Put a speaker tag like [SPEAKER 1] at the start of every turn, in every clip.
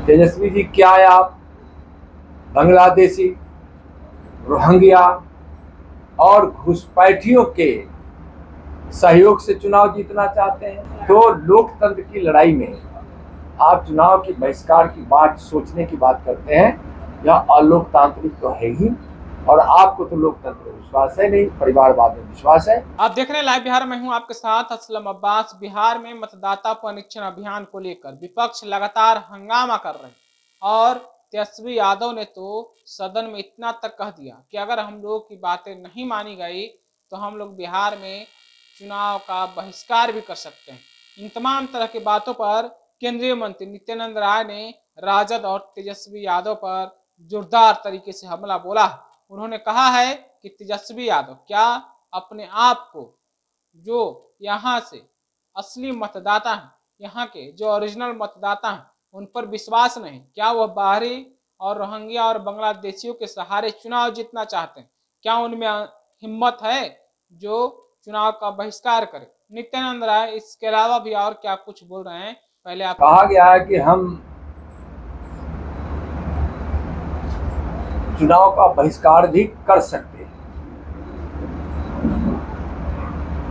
[SPEAKER 1] तेजस्वी जी, क्या आप बांग्लादेशी, रोहिंग्या और घुसपैठियों के सहयोग से चुनाव जीतना चाहते हैं? तो लोकतंत्र की लड़ाई में आप चुनाव के बहिष्कार की बात सोचने की बात करते हैं, यह अलोकतांत्रिक तो है ही। और आपको तो लोकतंत्र में विश्वास है नहीं, परिवारवाद में विश्वास है।
[SPEAKER 2] आप देख रहे हैं लाइव बिहार में हूं आपके साथ असलम अब्बास। बिहार में मतदाता परीक्षण अभियान को लेकर विपक्ष लगातार हंगामा कर रहे हैं और तेजस्वी यादव ने तो सदन में इतना तक कह दिया कि अगर हम लोग की बातें नहीं मानी गई तो हम लोग बिहार में चुनाव का बहिष्कार भी कर सकते हैं। इन तमाम तरह की बातों पर केंद्रीय मंत्री नित्यानंद राय ने राजद और तेजस्वी यादव पर जोरदार तरीके से हमला बोला। उन्होंने कहा है कि तेजस्वी यादव क्या अपने आप को, जो यहाँ से असली मतदाता हैं, यहाँ के जो ओरिजिनल मतदाता हैं, उन पर विश्वास नहीं? क्या वह बाहरी और रोहिंग्या और बांग्लादेशियों के सहारे चुनाव जीतना चाहते हैं? क्या उनमें हिम्मत है जो चुनाव का बहिष्कार करे? नित्यानंद राय इसके अलावा भी और क्या कुछ बोल रहे हैं, पहले आप।
[SPEAKER 1] कहा गया है कि हम चुनाव का बहिष्कार भी कर सकते हैं।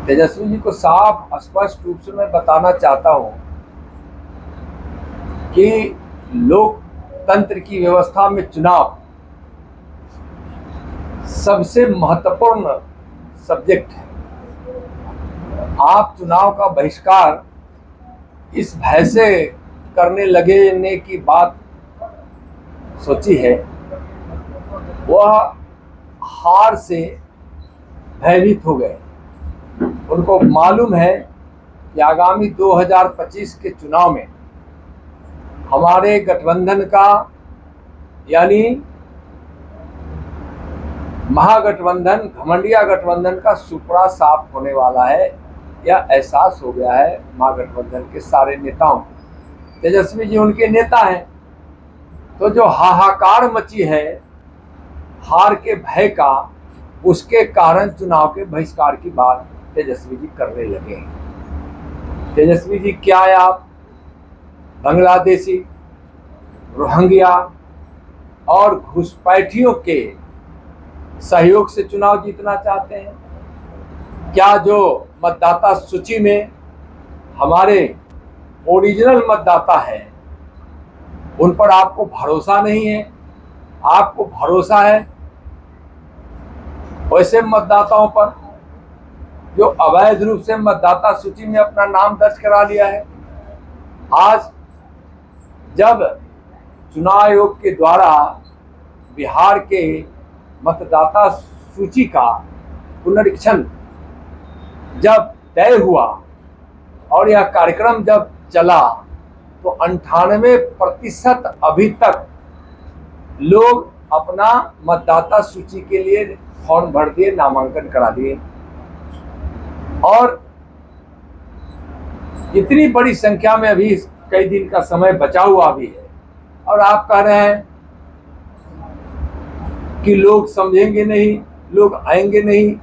[SPEAKER 1] तेजस्वी जी को साफ स्पष्ट रूप से मैं बताना चाहता हूं कि लोकतंत्र की व्यवस्था में चुनाव सबसे महत्वपूर्ण सब्जेक्ट है। आप चुनाव का बहिष्कार इस भय से करने लगने की बात सोची है, वह हार से भयभीत हो गए। उनको मालूम है कि आगामी 2025 के चुनाव में हमारे गठबंधन का, यानी महागठबंधन, घमंडिया गठबंधन का सुपड़ा साफ होने वाला है। यह एहसास हो गया है महागठबंधन के सारे नेताओं को। तेजस्वी जी उनके नेता हैं, तो जो हाहाकार मची है हार के भय का, उसके कारण चुनाव के बहिष्कार की बात तेजस्वी जी करने लगे हैं। तेजस्वी जी, क्या आप बांग्लादेशी, रोहिंग्या और घुसपैठियों के सहयोग से चुनाव जीतना चाहते हैं? क्या जो मतदाता सूची में हमारे ओरिजिनल मतदाता हैं, उन पर आपको भरोसा नहीं है? आपको भरोसा है वैसे मतदाताओं पर जो अवैध रूप से मतदाता सूची में अपना नाम दर्ज करा लिया है? आज जब चुनाव आयोग के द्वारा बिहार के मतदाता सूची का पुनरीक्षण जब तय हुआ और यह कार्यक्रम जब चला, तो 98% अभी तक लोग अपना मतदाता सूची के लिए फॉर्म भर दिए, नामांकन करा दिए। और इतनी बड़ी संख्या में अभी कई दिन का समय बचा हुआ भी है, और आप कह रहे हैं कि लोग समझेंगे नहीं, लोग आएंगे नहीं।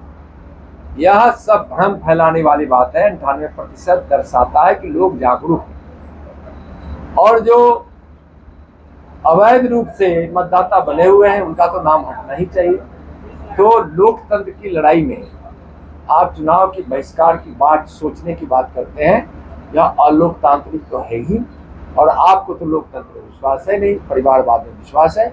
[SPEAKER 1] यह सब भ्रम फैलाने वाली बात है। 98% दर्शाता है कि लोग जागरूक हैं, और जो अवैध रूप से मतदाता बने हुए हैं उनका तो नाम हटना ही चाहिए। तो लोकतंत्र की लड़ाई में आप चुनाव के बहिष्कार की बात सोचने की बात करते हैं, यह अलोकतांत्रिक तो है ही। और आपको तो लोकतंत्र में विश्वास है नहीं, परिवारवाद में विश्वास है।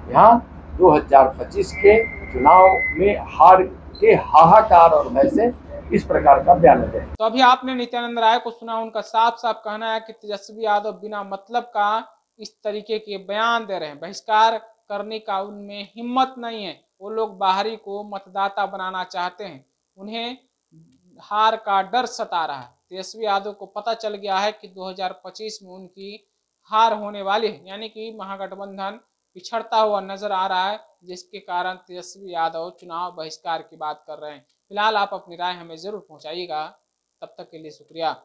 [SPEAKER 1] यहाँ 2025 के चुनाव में हार के हाहाकार और भय से इस प्रकार का बयान है।
[SPEAKER 2] तो अभी आपने नित्यानंद राय को सुना, उनका साफ साफ कहना है कि तेजस्वी यादव बिना मतलब का इस तरीके के बयान दे रहे हैं, बहिष्कार करने का उनमें हिम्मत नहीं है। वो लोग बाहरी को मतदाता बनाना चाहते हैं, उन्हें हार का डर सता रहा है। तेजस्वी यादव को पता चल गया है कि 2025 में उनकी हार होने वाली है, यानी कि महागठबंधन पिछड़ता हुआ नजर आ रहा है, जिसके कारण तेजस्वी यादव चुनाव बहिष्कार की बात कर रहे हैं। फिलहाल आप अपनी राय हमें जरूर पहुंचाइएगा। तब तक के लिए शुक्रिया।